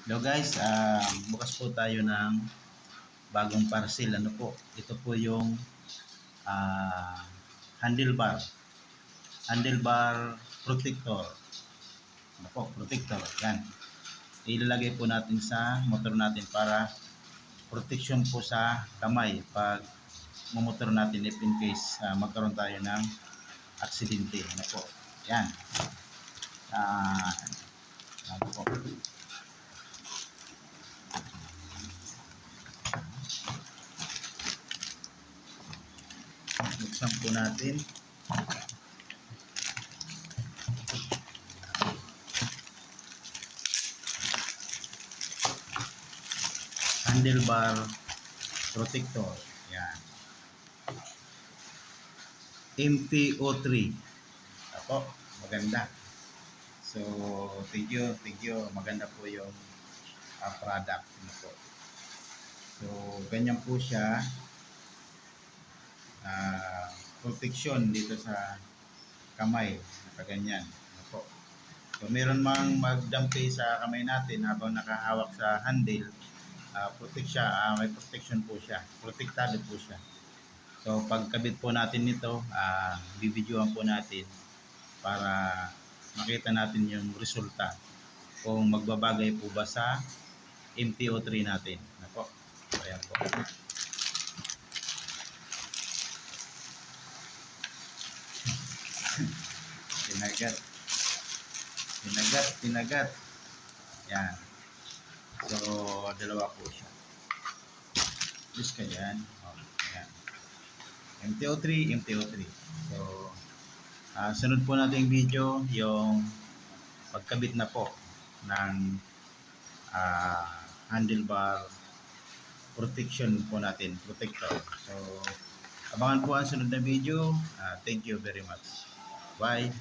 Hello guys, bukas po tayo ng bagong parcel. Ano po? Ito po yung ah, handlebar. Handlebar protector. Ano po? Protector. Yan. Ilalagay po natin sa motor natin para protection po sa kamay pag motor natin if in case magkaroon tayo ng aksidente. Ano po? Yan. Ano po? Buksan po natin. Handlebar protector. Yan. MTO3. Ako, maganda. So, thank you. Maganda po yung product. Ano po. So, ganyan po siya. Protection dito sa kamay. Nakaganyan. Ano po. So, meron mang magdampi sa kamay natin habang nakahawak sa handle. May protection po siya. Protektado po siya. So pagkabit po natin nito, bibidyoan po natin para makita natin yung resulta kung magbabagay po ba sa MTO3 natin. Nako. Ayan po. Tinagat. Yan. So dalawa po siya. Just ganyan. Ayan. MTO3. So, sunod po natin yung video, yung pagkabit na po ng handlebar protection po natin, protector. So, abangan po ang sunod na video. Thank you very much. Bye!